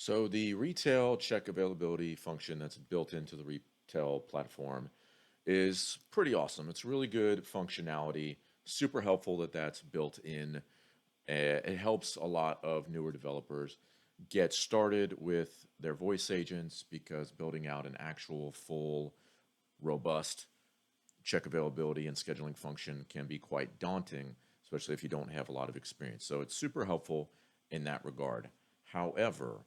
So the Retell check availability function that's built into the Retell platform is pretty awesome. It's really good functionality, super helpful that that's built in. It helps a lot of newer developers get started with their voice agents because building out an actual full, robust check availability and scheduling function can be quite daunting, especially if you don't have a lot of experience. So it's super helpful in that regard. However,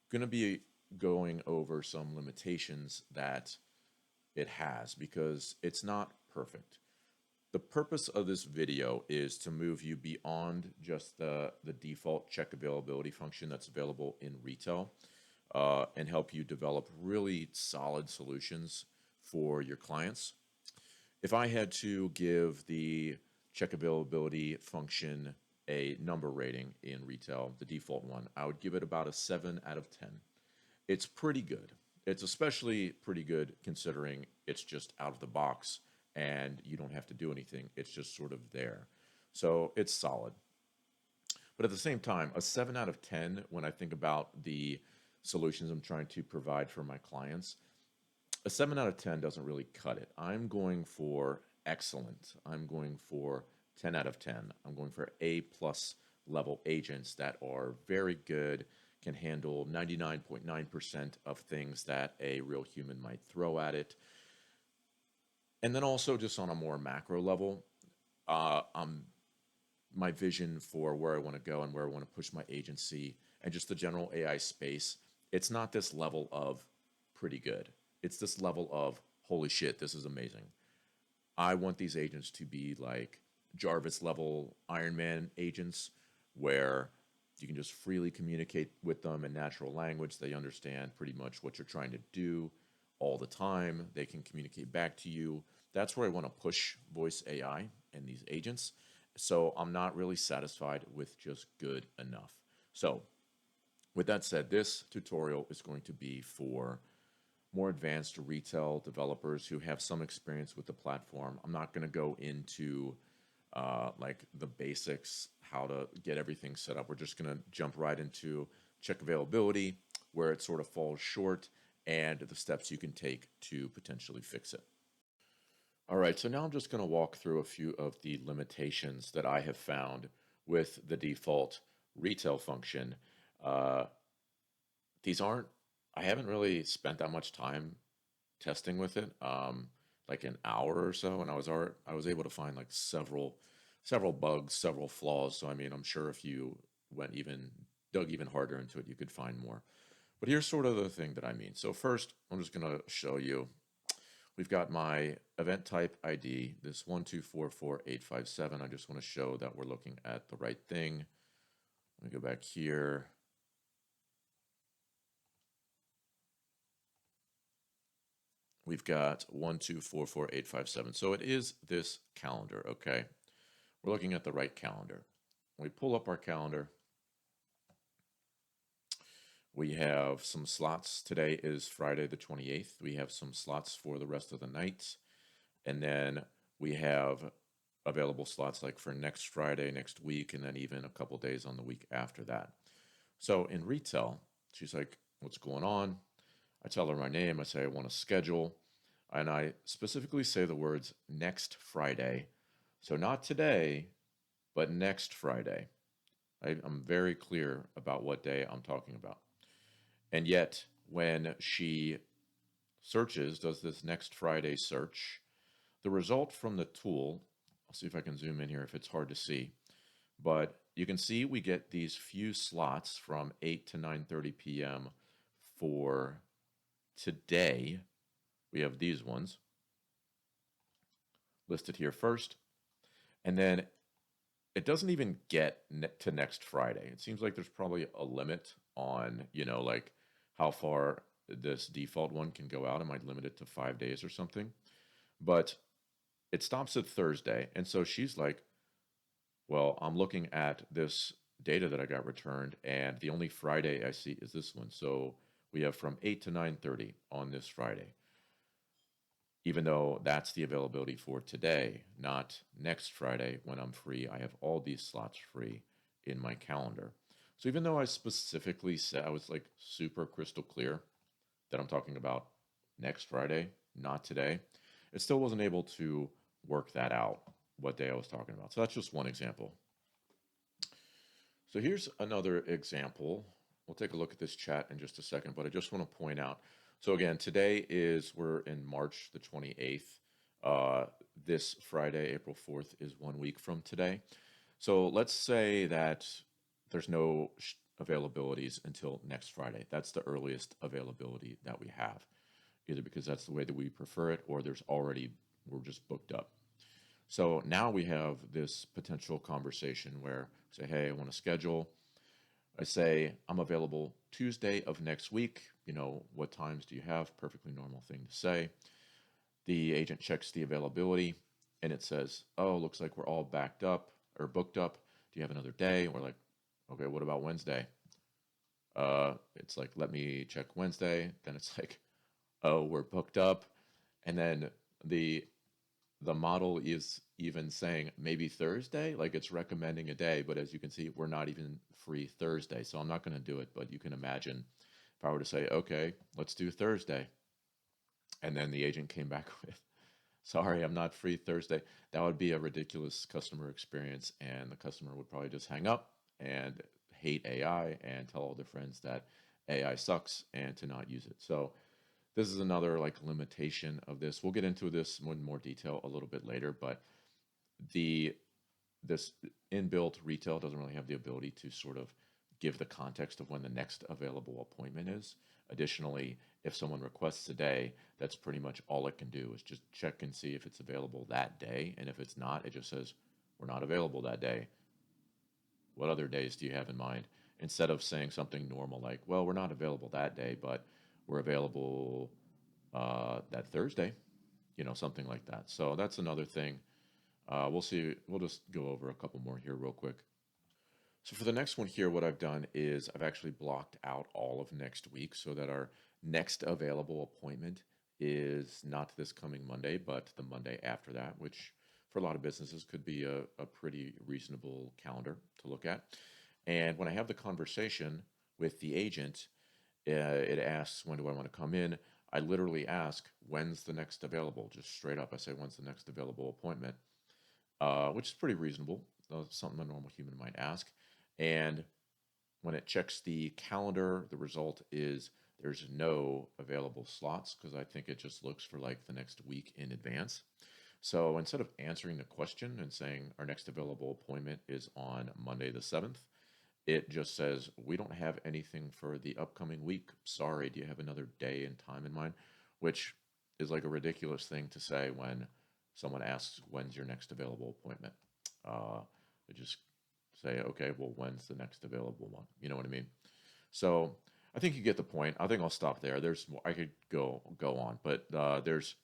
going to be going over some limitations that it has because it's not perfect. The purpose of this video is to move you beyond just the default check availability function that's available in Retell and help you develop really solid solutions for your clients. If I had to give the check availability function a number rating in Retell, the default one, I would give it about a 7 out of 10. It's pretty good. It's especially pretty good considering it's just out of the box and you don't have to do anything. It's just sort of there. So it's solid. But at the same time, a 7 out of 10, when I think about the solutions I'm trying to provide for my clients, a 7 out of 10 doesn't really cut it. I'm going for excellent. I'm going for 10 out of 10. I'm going for A plus level agents that are very good, can handle 99.9% of things that a real human might throw at it. And then also just on a more macro level, my vision for where I want to go and where I want to push my agency and just the general AI space, it's not this level of pretty good. It's this level of holy shit, this is amazing. I want these agents to be like Jarvis level Iron Man agents where you can just freely communicate with them in natural language. They understand pretty much what you're trying to do all the time. They can communicate back to you. That's where I want to push voice AI and these agents. So I'm not really satisfied with just good enough. So with that said, this tutorial is going to be for more advanced Retell developers who have some experience with the platform. I'm not going to go into like the basics, how to get everything set up. We're just going to jump right into check availability, where it sort of falls short, and the steps you can take to potentially fix it. All right, so now I'm just going to walk through a few of the limitations that I have found with the default Retell function. These aren't, I haven't really spent that much time testing with it, like an hour or so, and I was able to find like several bugs, several flaws. So I mean, I'm sure if you dug even harder into it, you could find more. But here's sort of the thing that I mean. So first, I'm just going to show you. We've got my event type ID, this 1244857. I just want to show that we're looking at the right thing. Let me go back here. We've got 1244857. So it is this calendar, okay? We're looking at the right calendar. When we pull up our calendar, we have some slots. Today is Friday the 28th. We have some slots for the rest of the night. And then we have available slots like for next Friday, next week, and then even a couple days on the week after that. So in Retell, she's like, what's going on? I tell her my name. I say I want to schedule. And I specifically say the words next Friday. So not today, but next Friday. I'm very clear about what day I'm talking about. And yet, when she searches, does this next Friday search, the result from the tool, I'll see if I can zoom in here if it's hard to see, but you can see we get these few slots from 8 to 9:30 p.m. for today. We have these ones listed here first. And then it doesn't even get to next Friday. It seems like there's probably a limit on, like how far this default one can go out. It might limit it to 5 days or something. But it stops at Thursday. And so she's like, well, I'm looking at this data that I got returned, and the only Friday I see is this one. So we have from 8 to 9:30 on this Friday. Even though that's the availability for today, not next Friday when I'm free. I have all these slots free in my calendar. So even though I specifically said, I was like super crystal clear that I'm talking about next Friday, not today, it still wasn't able to work that out what day I was talking about. So that's just one example. So here's another example. We'll take a look at this chat in just a second, but I just want to point out. So again, we're in March the 28th. Uh, this Friday, April 4th, is 1 week from today. So let's say that there's no availabilities until next Friday. That's the earliest availability that we have, either because that's the way that we prefer it, or we're just booked up. So now we have this potential conversation where I say, hey, I want to schedule. I say, I'm available Tuesday of next week. What times do you have? Perfectly normal thing to say. The agent checks the availability and it says, oh, looks like we're all backed up or booked up. Do you have another day? And we're like, okay, what about Wednesday? It's like, let me check Wednesday. Then it's like, oh, we're booked up. And then the the model is even saying maybe Thursday, like it's recommending a day, but as you can see, we're not even free Thursday. So I'm not going to do it, but you can imagine if I were to say, okay, let's do Thursday. And then the agent came back with, sorry, I'm not free Thursday. That would be a ridiculous customer experience. And the customer would probably just hang up and hate AI and tell all their friends that AI sucks and to not use it. So this is another like limitation of this. We'll get into this in more detail a little bit later, but the this inbuilt Retell doesn't really have the ability to sort of give the context of when the next available appointment is. Additionally, if someone requests a day, that's pretty much all it can do is just check and see if it's available that day. And if it's not, it just says, we're not available that day. What other days do you have in mind? Instead of saying something normal like, well, we're not available that day, but we're available that Thursday, something like that. So that's another thing. We'll see. We'll just go over a couple more here real quick. So for the next one here, what I've done is I've actually blocked out all of next week so that our next available appointment is not this coming Monday, but the Monday after that, which for a lot of businesses could be a pretty reasonable calendar to look at. And when I have the conversation with the agent, it asks, when do I want to come in? I literally ask, when's the next available? Just straight up, I say, when's the next available appointment? Which is pretty reasonable, something a normal human might ask. And when it checks the calendar, the result is there's no available slots because I think it just looks for like the next week in advance. So instead of answering the question and saying our next available appointment is on Monday the 7th, it just says, we don't have anything for the upcoming week. Sorry, do you have another day and time in mind? Which is like a ridiculous thing to say when someone asks, when's your next available appointment? They just say, okay, well, when's the next available one? You know what I mean? So I think you get the point. I think I'll stop there. There's more, I could go on, but there's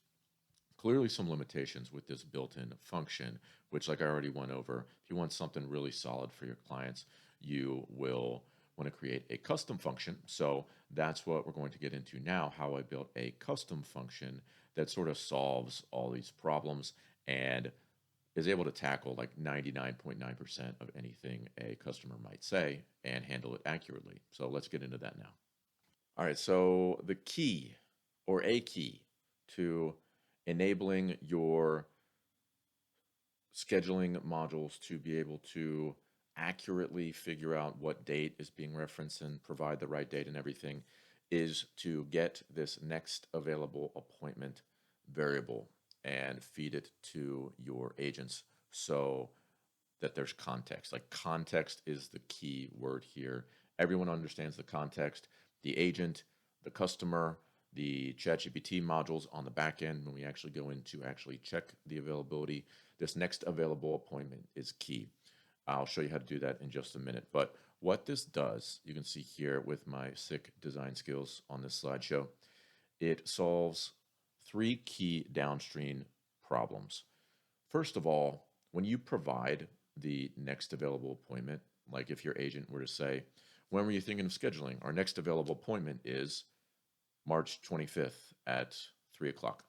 clearly some limitations with this built-in function, which like I already went over, if you want something really solid for your clients, you will want to create a custom function. So that's what we're going to get into now, how I built a custom function that sort of solves all these problems and is able to tackle like 99.9% of anything a customer might say and handle it accurately. So let's get into that now. All right, so the key or a key to enabling your scheduling modules to be able to accurately figure out what date is being referenced and provide the right date and everything is to get this next available appointment variable and feed it to your agents so that there's context. Like context is the key word here. Everyone understands the context. The agent, the customer, the ChatGPT modules on the back end, when we actually go in to actually check the availability, this next available appointment is key. I'll show you how to do that in just a minute. But what this does, you can see here with my sick design skills on this slideshow, it solves three key downstream problems. First of all, when you provide the next available appointment, like if your agent were to say, when were you thinking of scheduling? Our next available appointment is March 25th at 3 o'clock.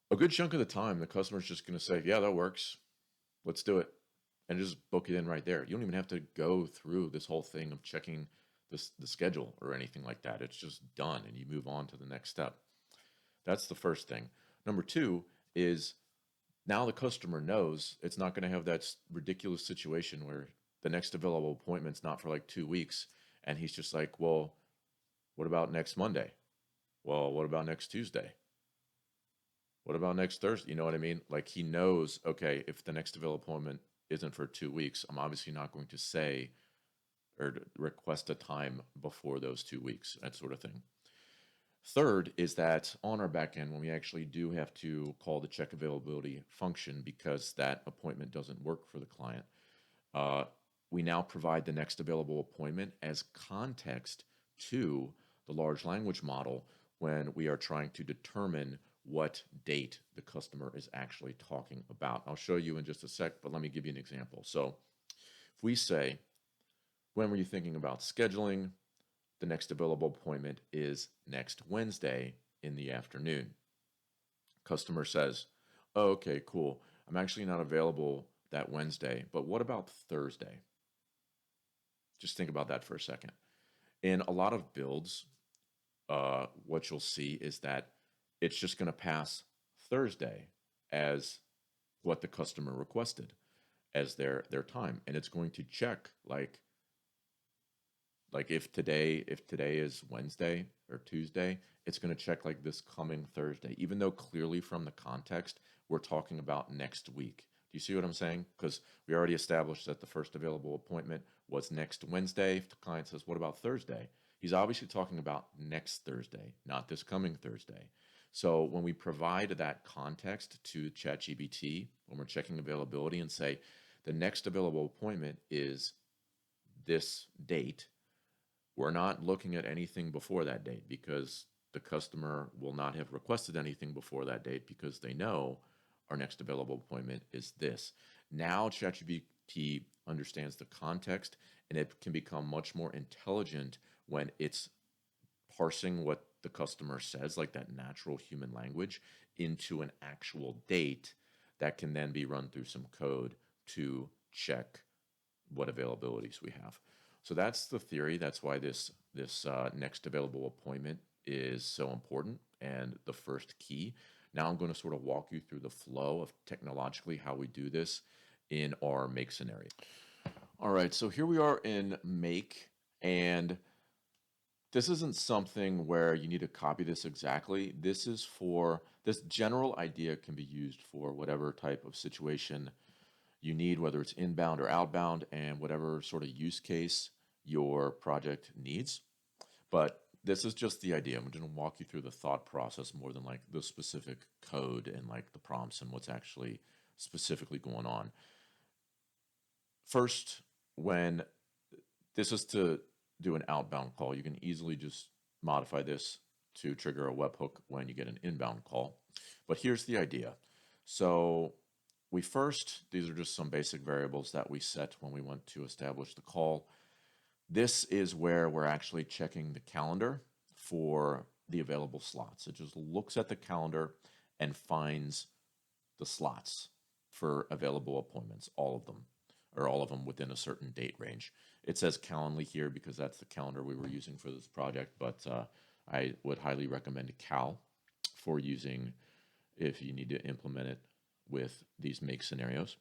A good chunk of the time, the customer's just going to say, yeah, that works. Let's do it. and just book it in right there. You don't even have to go through this whole thing of checking the schedule or anything like that. It's just done, and you move on to the next step. That's the first thing. Number two is now the customer knows it's not going to have that ridiculous situation where the next available appointment's not for like 2 weeks, and he's just like, well, what about next Monday? Well, what about next Tuesday? What about next Thursday? You know what I mean? Like he knows, okay, if the next available appointment isn't for 2 weeks, I'm obviously not going to say or request a time before those 2 weeks, that sort of thing. Third is that on our back end, when we actually do have to call the check availability function because that appointment doesn't work for the client, uh, we now provide the next available appointment as context to the large language model when we are trying to determine what date the customer is actually talking about. I'll show you in just a sec, but let me give you an example. So if we say, when were you thinking about scheduling? The next available appointment is next Wednesday in the afternoon. Customer says, oh, okay, cool. I'm actually not available that Wednesday, but what about Thursday? Just think about that for a second. In a lot of builds, what you'll see is that it's just going to pass Thursday as what the customer requested as their time, and it's going to check like if today is Wednesday or Tuesday, it's going to check like this coming Thursday, even though clearly from the context we're talking about next week. Do you see what I'm saying? Because we already established that the first available appointment was next Wednesday. If the client says, what about Thursday? He's obviously talking about next Thursday, not this coming Thursday. So when we provide that context to ChatGPT, when we're checking availability and say, the next available appointment is this date, we're not looking at anything before that date because the customer will not have requested anything before that date because they know our next available appointment is this. Now ChatGPT understands the context and it can become much more intelligent when it's parsing what the customer says, like that natural human language, into an actual date that can then be run through some code to check what availabilities we have. So that's the theory. That's why this next available appointment is so important and the first key. Now I'm going to sort of walk you through the flow of technologically how we do this in our make scenario. All right, so here we are in make, and this isn't something where you need to copy this exactly. This general idea can be used for whatever type of situation you need, whether it's inbound or outbound, and whatever sort of use case your project needs. But this is just the idea. I'm going to walk you through the thought process more than like the specific code and like the prompts and what's actually specifically going on. First, when this is to do an outbound call, you can easily just modify this to trigger a webhook when you get an inbound call. But here's the idea. So these are just some basic variables that we set when we want to establish the call. This is where we're actually checking the calendar for the available slots. It just looks at the calendar and finds the slots for available appointments, all of them, or all of them within a certain date range. It says Calendly here because that's the calendar we were using for this project, but I would highly recommend Cal for using if you need to implement it with these make scenarios.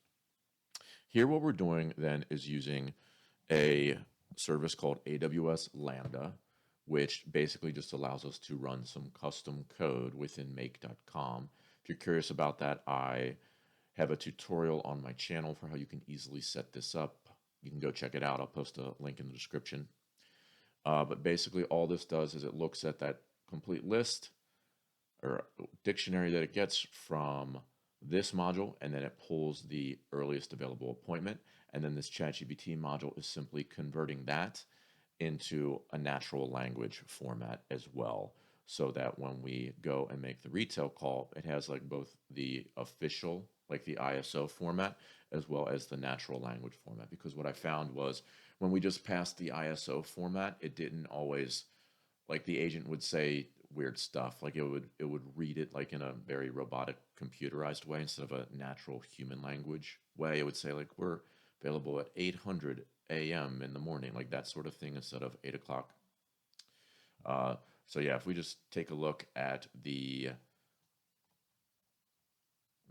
Here what we're doing then is using a service called AWS Lambda, which basically just allows us to run some custom code within make.com. If you're curious about that, I have a tutorial on my channel for how you can easily set this up. You can go check it out. I'll post a link in the description. But basically all this does is it looks at that complete list or dictionary that it gets from this module, and then it pulls the earliest available appointment. And then this ChatGPT module is simply converting that into a natural language format as well, so that when we go and make the Retell call, it has like both the official, like the ISO format, as well as the natural language format. Because what I found was when we just passed the ISO format, it didn't always, like the agent would say weird stuff. Like it would read it like in a very robotic, computerized way instead of a natural human language way. It would say like, we're available at 800 a.m. in the morning, like that sort of thing instead of 8 o'clock. Uh, so yeah, if we just take a look at the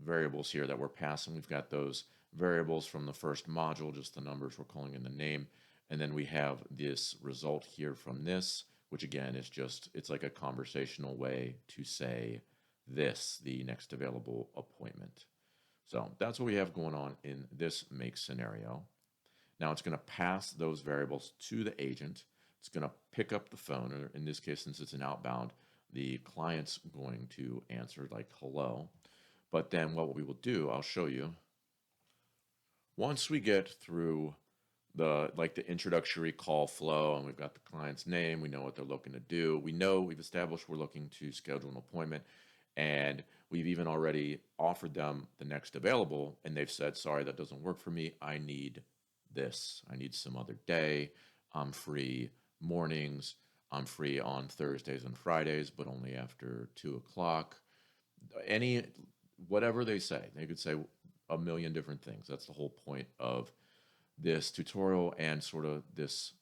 variables here that we're passing, we've got those variables from the first module, just the numbers we're calling in the name. And then we have this result here from this, which again is just, it's like a conversational way to say this, the next available appointment. So that's what we have going on in this make scenario. Now it's going to pass those variables to the agent. It's going to pick up the phone, or in this case, since it's an outbound, the client's going to answer like hello. But then what we will do, I'll show you. Once we get through the introductory call flow and we've got the client's name, we know what they're looking to do. We've established we're looking to schedule an appointment, and we've even already offered them the next available, and they've said, sorry, that doesn't work for me. I need this. I need some other day. I'm free mornings. I'm free on Thursdays and Fridays, but only after 2 o'clock. Whatever they say. They could say a million different things. That's the whole point of this tutorial and sort of this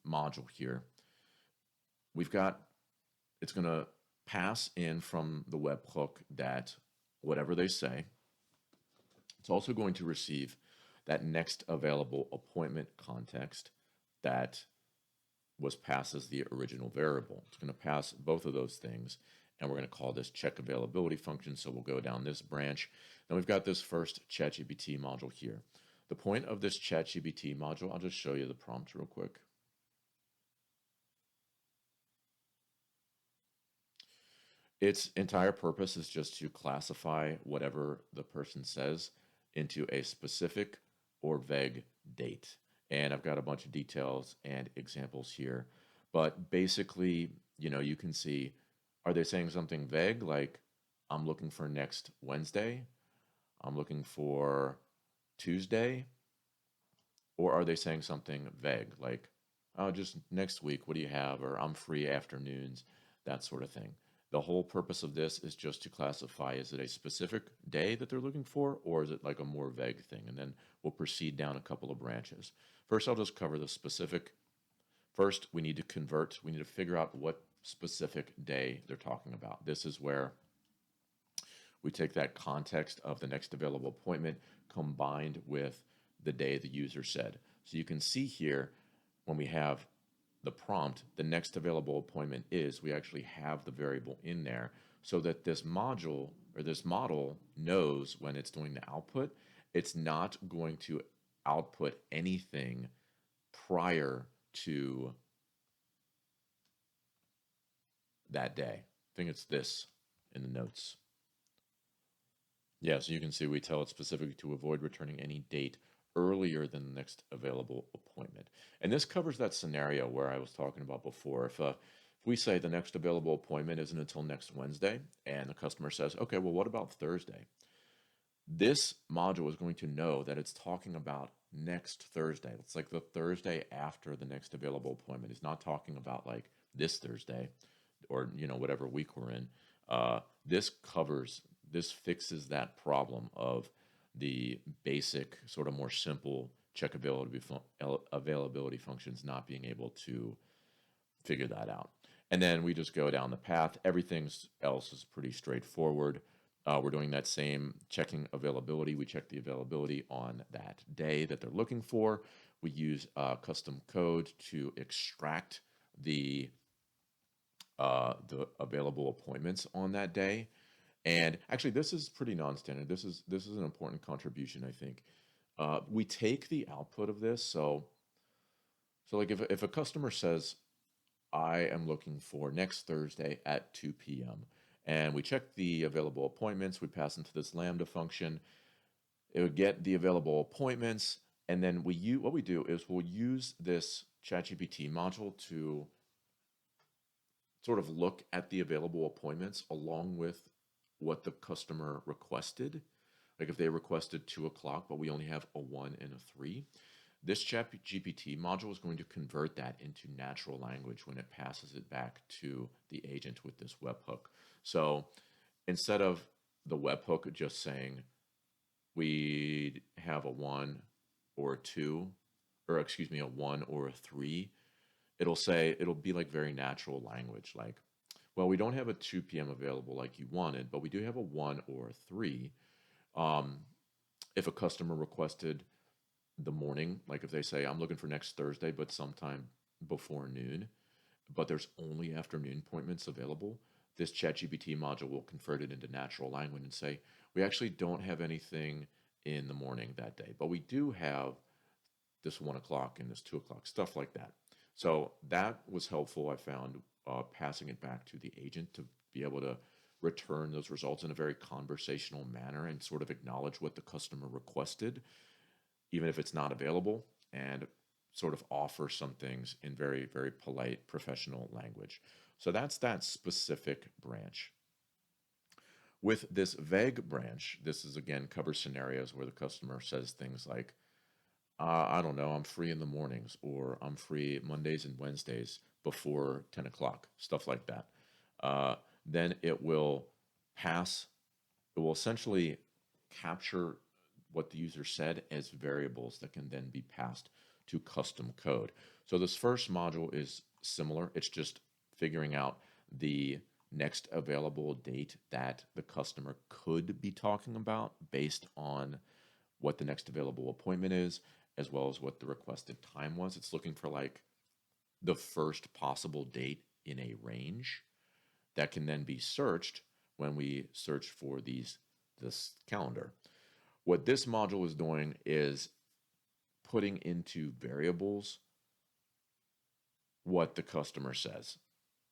module here. It's going to pass in from the webhook that whatever they say. It's also going to receive that next available appointment context that was passed as the original variable. It's going to pass both of those things, and we're going to call this check availability function. So we'll go down this branch. Then we've got this first ChatGPT module here. The point of this ChatGPT module, I'll just show you the prompt real quick. Its entire purpose is just to classify whatever the person says into a specific or vague date. And I've got a bunch of details and examples here. But basically, you can see, are they saying something vague like, I'm looking for next Wednesday? I'm looking for Tuesday? Or are they saying something vague like, oh, just next week, what do you have? Or I'm free afternoons, that sort of thing. The whole purpose of this is just to classify, is it a specific day that they're looking for, or is it like a more vague thing? And then we'll proceed down a couple of branches. First, I'll just cover the specific. First, we need to figure out what specific day they're talking about. This is where we take that context of the next available appointment combined with the day the user said. So you can see here when we have the prompt, the next available appointment is, we actually have the variable in there so that this module or this model knows when it's doing the output, it's not going to output anything prior to that day. I think it's this in the notes. Yeah, so you can see we tell it specifically to avoid returning any date earlier than the next available appointment. And this covers that scenario where I was talking about before. If we say the next available appointment isn't until next Wednesday, and the customer says, okay, well, what about Thursday? This module is going to know that it's talking about next Thursday. It's like the Thursday after the next available appointment. It's not talking about like this Thursday or, whatever week we're in. This fixes that problem of the basic, sort of more simple check availability functions not being able to figure that out. And then we just go down the path. Everything else is pretty straightforward. We're doing that same checking availability. We check the availability on that day that they're looking for. We use custom code to extract the available appointments on that day. And actually, this is pretty non-standard. This is an important contribution, I think. We take the output of this. So like if a customer says, I am looking for next Thursday at 2 p.m., and we check the available appointments, we pass into this Lambda function. It would get the available appointments, and then what we do is we'll use this ChatGPT module to sort of look at the available appointments along with what the customer requested. Like if they requested 2 o'clock, but we only have a 1 and a 3, this ChatGPT module is going to convert that into natural language when it passes it back to the agent with this webhook. So instead of the webhook just saying we have a 1 or a two, or excuse me, a one or a three, it'll be like very natural language, like, well, we don't have a 2 p.m. available like you wanted, but we do have a one or a three. Um, if a customer requested the morning, like if they say, I'm looking for next Thursday, but sometime before noon, but there's only afternoon appointments available, this ChatGPT module will convert it into natural language and say, we actually don't have anything in the morning that day, but we do have this 1 o'clock and this 2 o'clock, stuff like that. So that was helpful. I found passing it back to the agent to be able to return those results in a very conversational manner and sort of acknowledge what the customer requested, even if it's not available, and sort of offer some things in very, very polite professional language. So that's that specific branch. With this vague branch, this is again covers scenarios where the customer says things like, I don't know, I'm free in the mornings, or I'm free Mondays and Wednesdays before 10 o'clock, stuff like that. Uh, then pass, it will essentially capture what the user said as variables that can then be passed to custom code. So this first module is similar. It's just figuring out the next available date that the customer could be talking about based on what the next available appointment is, as well as what the requested time was. It's looking for like the first possible date in a range that can then be searched when we search for this calendar. What this module is doing is putting into variables what the customer says,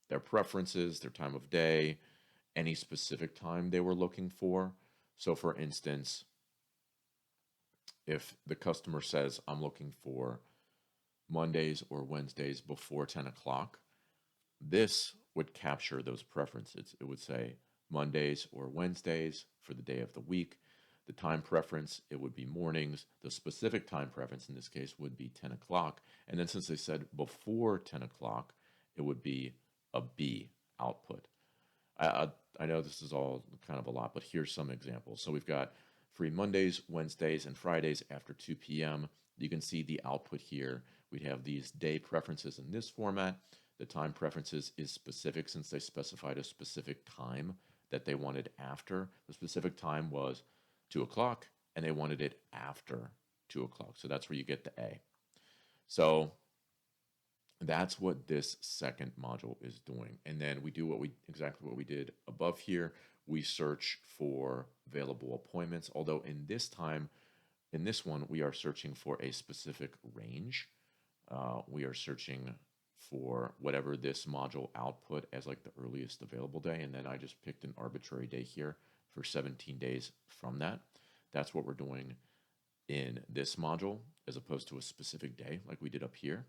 their preferences, their time of day, any specific time they were looking for. So for instance, if the customer says, I'm looking for Mondays or Wednesdays before 10 o'clock, this would capture those preferences. It would say Mondays or Wednesdays for the day of the week. The time preference, it would be mornings. The specific time preference in this case would be 10 o'clock. And then since they said before 10 o'clock, it would be a B output. I know this is all kind of a lot, but here's some examples. So we've got free Mondays, Wednesdays, and Fridays after 2 p.m. You can see the output here. We'd have these day preferences in this format. The time preferences is specific since they specified a specific time that they wanted after. The specific time was 2 o'clock, and they wanted it after 2 o'clock. So that's where you get the A. So that's what this second module is doing. And then we do exactly what we did above here. We search for available appointments, although in this one, we are searching for a specific range. We are searching for whatever this module output as like the earliest available day. And then I just picked an arbitrary day here for 17 days from that. That's what we're doing in this module as opposed to a specific day like we did up here.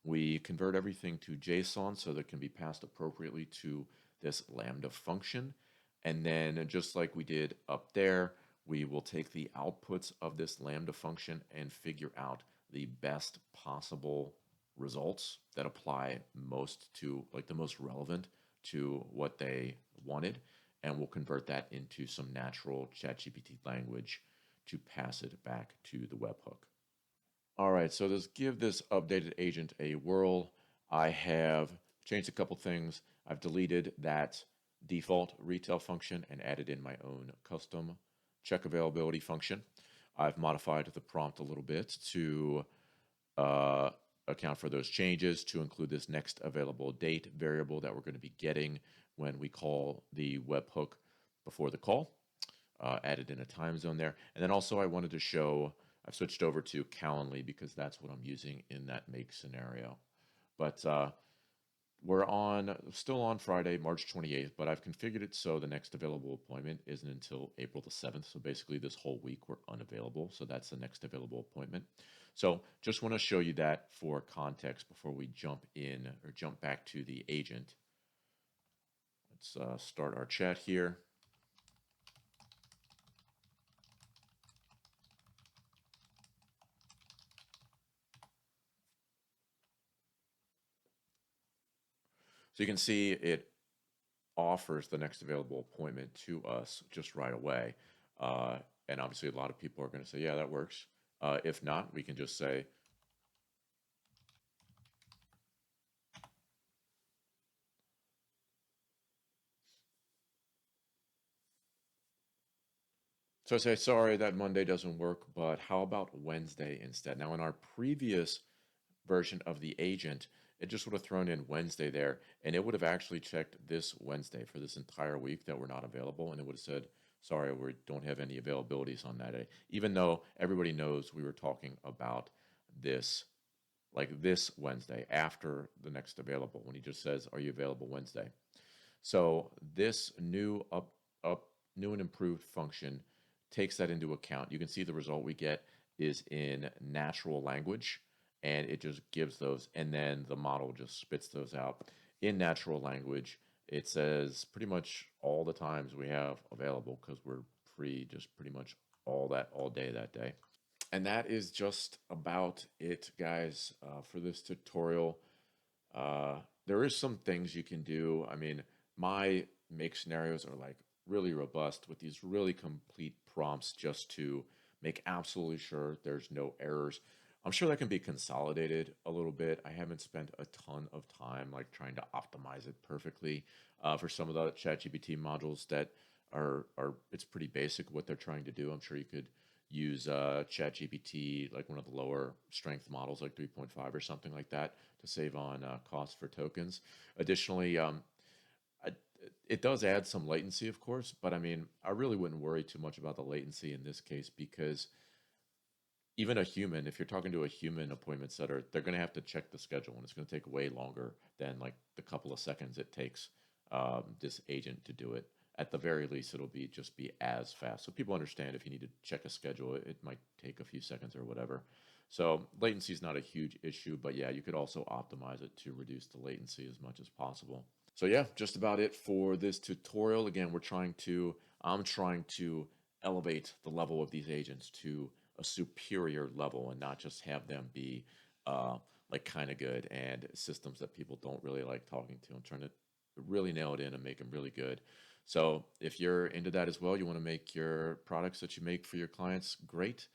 We convert everything to JSON so that it can be passed appropriately to this Lambda function. And then just like we did up there, we will take the outputs of this Lambda function and figure out the best possible results that apply most to, like the most relevant to what they wanted. And we'll convert that into some natural ChatGPT language to pass it back to the webhook. All right, so let's give this updated agent a whirl. I have changed a couple things. I've deleted that default Retell function and added in my own custom check availability function. I've modified the prompt a little bit to account for those changes, to include this next available date variable that we're going to be getting when we call the webhook before the call. Added in a time zone there. And then also I wanted to show, I've switched over to Calendly because that's what I'm using in that make scenario. But we're still on Friday, March 28th, but I've configured it so the next available appointment isn't until April the 7th. So basically this whole week we're unavailable. So that's the next available appointment. So just want to show you that for context before we jump back to the agent. Let's start our chat here. So you can see it offers the next available appointment to us just right away. And obviously a lot of people are going to say, yeah, that works. If not, we can just say, so I say, sorry, that Monday doesn't work, but how about Wednesday instead? Now, in our previous version of the agent, it just would have thrown in Wednesday there, and it would have actually checked this Wednesday for this entire week that we're not available, and it would have said, sorry, we don't have any availabilities on that day, even though everybody knows we were talking about this, like this Wednesday after the next available, when he just says, are you available Wednesday? So this up new and improved function takes that into account. You can see the result we get is in natural language, and it just gives those, and then the model just spits those out in natural language. It says pretty much all the times we have available because we're free just pretty much all day that day. And that is just about it, guys, for this tutorial. There is some things you can do. I mean, my make scenarios are like really robust with these really complete prompts just to make absolutely sure there's no errors. I'm sure that can be consolidated a little bit. I haven't spent a ton of time like trying to optimize it perfectly for some of the ChatGPT modules that are it's pretty basic what they're trying to do. I'm sure you could use ChatGPT, like one of the lower strength models, like 3.5 or something like that, to save on costs for tokens. Additionally, I, it does add some latency, of course, but I mean, I really wouldn't worry too much about the latency in this case because even a human, if you're talking to a human appointment setter, they're going to have to check the schedule, and it's going to take way longer than like the couple of seconds it takes this agent to do it. At the very least, it'll be just be as fast. So people understand if you need to check a schedule, it might take a few seconds or whatever. So latency is not a huge issue, but yeah, you could also optimize it to reduce the latency as much as possible. So yeah, just about it for this tutorial. Again, I'm trying to elevate the level of these agents to a superior level and not just have them be like kind of good and systems that people don't really like talking to. I'm trying to really nail it in and make them really good. So if you're into that as well, you want to make your products that you make for your clients great.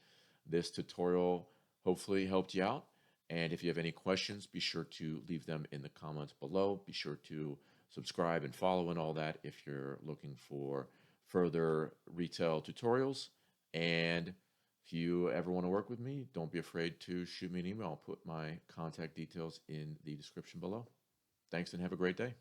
This tutorial hopefully helped you out. And if you have any questions, be sure to leave them in the comments below. Be sure to subscribe and follow and all that if you're looking for further retail tutorials. And if you ever want to work with me, don't be afraid to shoot me an email. I'll put my contact details in the description below. Thanks and have a great day.